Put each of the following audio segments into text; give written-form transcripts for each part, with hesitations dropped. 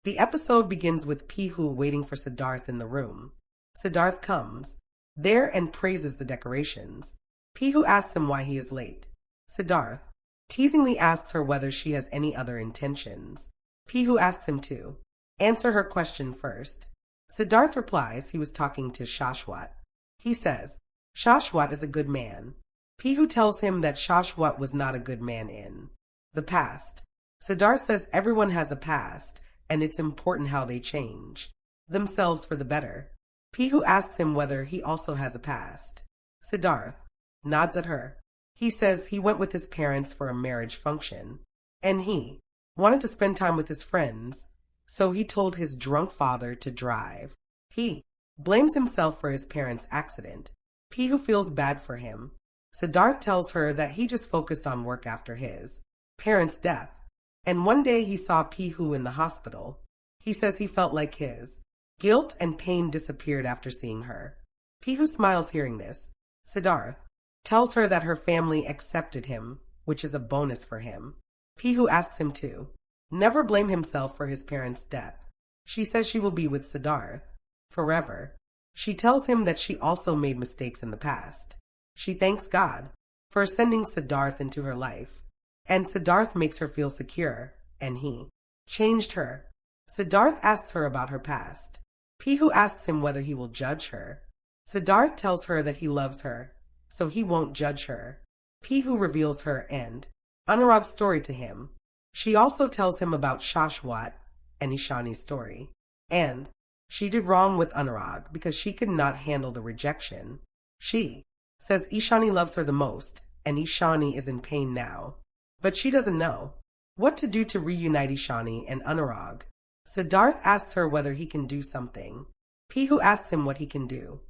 The episode begins with Pihu waiting for Siddharth in the room. Siddharth comes there and praises the decorations. Pihu asks him why he is late. Siddharth teasingly asks her whether she has any other intentions. Pihu asks him to answer her question first. Siddharth replies he was talking to Shashwat. He says Shashwat is a good man. Pihu tells him that Shashwat was not a good man in the past. Siddharth says everyone has a past, and it's important how they change themselves for the better. Pihu asks him whether he also has a past. Siddharth nods at her. He says he went with his parents for a marriage function, and he wanted to spend time with his friends, so he told his drunk father to drive. He blames himself for his parents' accident. Pihu feels bad for him. Siddharth tells her that he just focused on work after his parents' death, and one day he saw Pihu in the hospital. He says he felt like his guilt and pain disappeared after seeing her. Pihu smiles hearing this. Siddharth tells her that her family accepted him, which is a bonus for him. Pihu asks him to never blame himself for his parents' death. She says she will be with Siddharth forever. She tells him that she also made mistakes in the past. She thanks God for sending Siddharth into her life, and Siddharth makes her feel secure, and he changed her. Siddharth asks her about her past. Pihu asks him whether he will judge her. Siddharth tells her that he loves her, so he won't judge her. Pihu reveals her and Anurag's story to him. She also tells him about Shashwat and Ishani's story. And she did wrong with Anurag because she could not handle the rejection. She says Ishani loves her the most, and Ishani is in pain now. But she doesn't know what to do to reunite Ishani and Anurag. Siddharth asks her whether he can do something. Pihu asks him what he can do.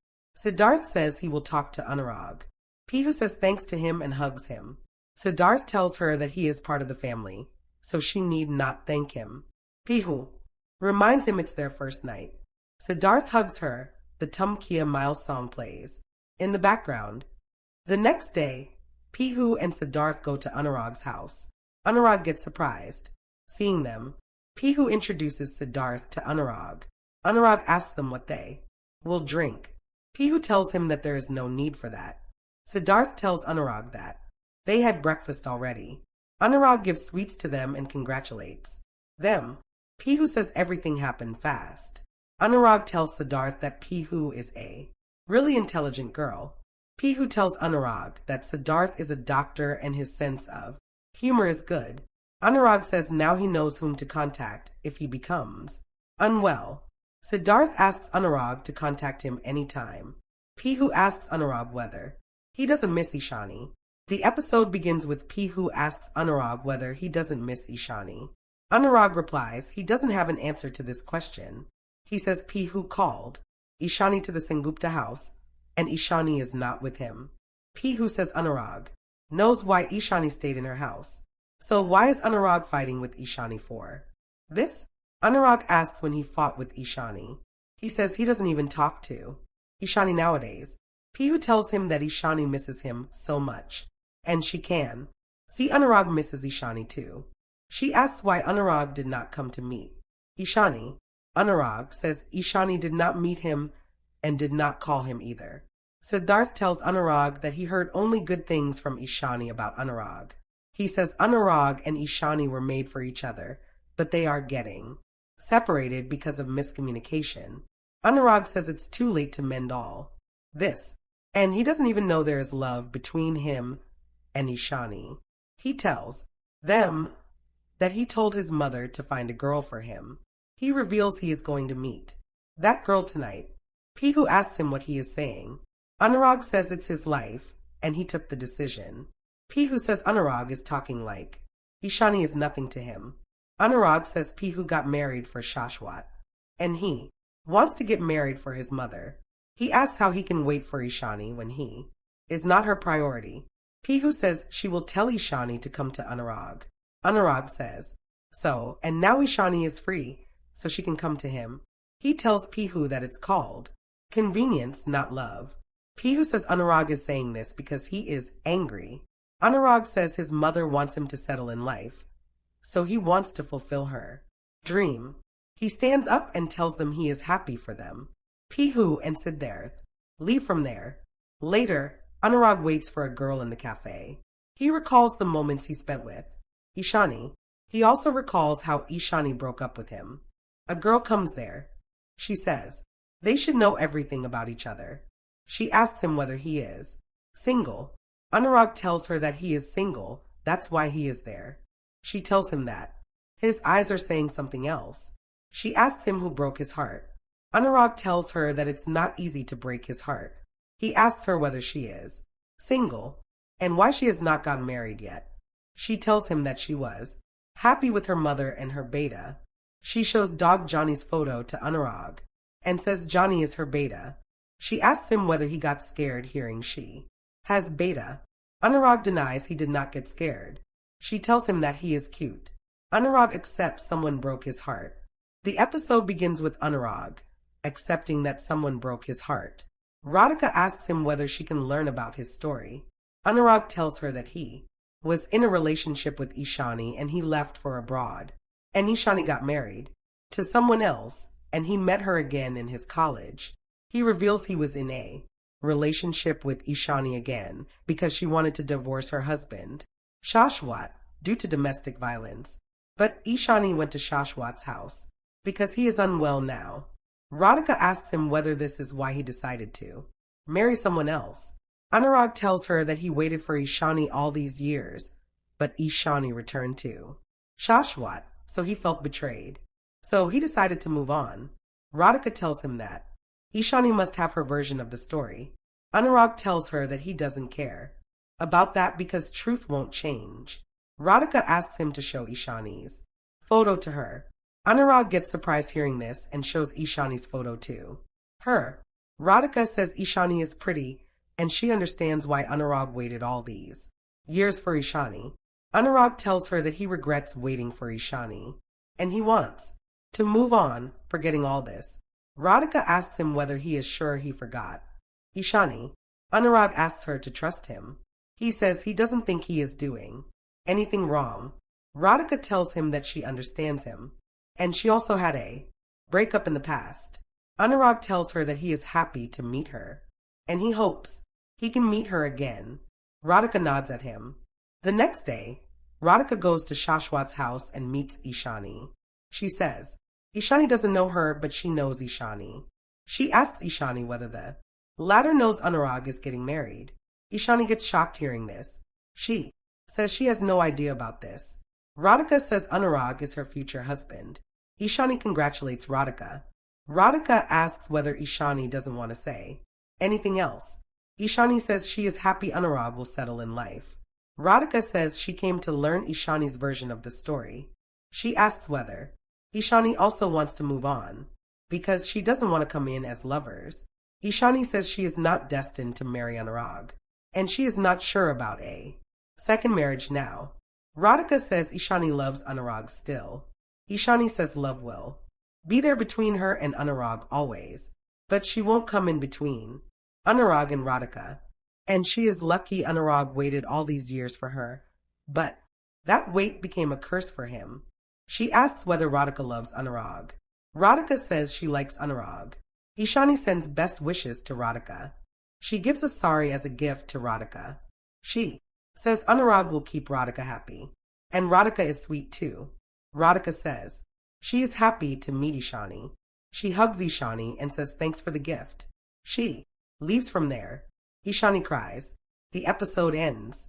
Siddharth says he will talk to Anurag. Pihu says thanks to him and hugs him. Siddharth tells her that he is part of the family, so she need not thank him. Pihu reminds him it's their first night. Siddharth hugs her. The Tum Kia Miles song plays in the background. The next day, Pihu and Siddharth go to Anurag's house. Anurag gets surprised seeing them. Pihu introduces Siddharth to Anurag. Anurag asks them what they will drink. Pihu tells him that there is no need for that. Siddharth tells Anurag that they had breakfast already. Anurag gives sweets to them and congratulates them. Pihu says everything happened fast. Anurag tells Siddharth that Pihu is a really intelligent girl. Pihu tells Anurag that Siddharth is a doctor and his sense of humor is good. Anurag says now he knows whom to contact if he becomes unwell. Siddharth asks Anurag to contact him anytime. Pihu asks Anurag whether he doesn't miss Ishani. The episode begins with Pihu asks Anurag whether he doesn't miss Ishani. Anurag replies he doesn't have an answer to this question. He says Pihu called Ishani to the Sengupta house, and Ishani is not with him. Pihu says Anurag knows why Ishani stayed in her house. So why is Anurag fighting with Ishani for? This, Anurag asks when he fought with Ishani. He says he doesn't even talk to Ishani nowadays. Pihu tells him that Ishani misses him so much, and she can see Anurag misses Ishani too. She asks why Anurag did not come to meet Ishani. Anurag says Ishani did not meet him and did not call him either. Siddharth tells Anurag that he heard only good things from Ishani about Anurag. He says Anurag and Ishani were made for each other, but they are getting separated because of miscommunication. Anurag says it's too late to mend all this, and he doesn't even know there is love between him and Ishani. He tells them that he told his mother to find a girl for him. He reveals he is going to meet that girl tonight. Pihu asks him what he is saying. Anurag says it's his life, and he took the decision. Pihu says Anurag is talking like Ishani is nothing to him. Anurag says Pihu got married for Shashwat, and he wants to get married for his mother. He asks how he can wait for Ishani when he is not her priority. Pihu says she will tell Ishani to come to Anurag. Anurag says so, and now Ishani is free, so she can come to him. He tells Pihu that it's called convenience, not love. Pihu says Anurag is saying this because he is angry. Anurag says his mother wants him to settle in life, so he wants to fulfill her dream. He stands up and tells them he is happy for them. Pihu and Siddharth leave from there. Later, Anurag waits for a girl in the cafe. He recalls the moments he spent with Ishani. He also recalls how Ishani broke up with him. A girl comes there. She says they should know everything about each other. She asks him whether he is single. Anurag tells her that he is single, that's why he is there. She tells him that his eyes are saying something else. She asks him who broke his heart. Anurag tells her that it's not easy to break his heart. He asks her whether she is single and why she has not gotten married yet. She tells him that she was happy with her mother and her beta. She shows dog Johnny's photo to Anurag and says Johnny is her beta. She asks him whether he got scared hearing she has beta. Anurag denies he did not get scared. She tells him that he is cute. Anurag accepts someone broke his heart. The episode begins with Anurag accepting that someone broke his heart. Radhika asks him whether she can learn about his story. Anurag tells her that he was in a relationship with Ishani and he left for abroad. And Ishani got married to someone else and he met her again in his college. He reveals he was in a relationship with Ishani again because she wanted to divorce her husband, Shashwat, due to domestic violence. But Ishani went to Shashwat's house because he is unwell now. Radhika asks him whether this is why he decided to marry someone else. Anurag tells her that he waited for Ishani all these years, but Ishani returned to Shashwat, so he felt betrayed. So he decided to move on. Radhika tells him that Ishani must have her version of the story. Anurag tells her that he doesn't care about that because truth won't change. Radhika asks him to show Ishani's photo to her. Anurag gets surprised hearing this and shows Ishani's photo to her. Radhika says Ishani is pretty and she understands why Anurag waited all these years for Ishani. Anurag tells her that he regrets waiting for Ishani and he wants to move on, forgetting all this. Radhika asks him whether he is sure he forgot Ishani. Anurag asks her to trust him. He says he doesn't think he is doing anything wrong. Radhika tells him that she understands him, and she also had a breakup in the past. Anurag tells her that he is happy to meet her, and he hopes he can meet her again. Radhika nods at him. The next day, Radhika goes to Shashwat's house and meets Ishani. She says Ishani doesn't know her, but she knows Ishani. She asks Ishani whether the latter knows Anurag is getting married. Ishani gets shocked hearing this. She says she has no idea about this. Radhika says Anurag is her future husband. Ishani congratulates Radhika. Radhika asks whether Ishani doesn't want to say anything else. Ishani says she is happy Anurag will settle in life. Radhika says she came to learn Ishani's version of the story. She asks whether Ishani also wants to move on, because she doesn't want to come in as lovers. Ishani says she is not destined to marry Anurag, and she is not sure about a second marriage now. Radhika says Ishani loves Anurag still. Ishani says love will be there between her and Anurag always, but she won't come in between Anurag and Radhika. And she is lucky Anurag waited all these years for her, but that wait became a curse for him. She asks whether Radhika loves Anurag. Radhika says she likes Anurag. Ishani sends best wishes to Radhika. She gives a sari as a gift to Radhika. She says Anurag will keep Radhika happy, and Radhika is sweet too. Radhika says she is happy to meet Ishani. She hugs Ishani and says thanks for the gift. She leaves from there. Ishani cries. The episode ends.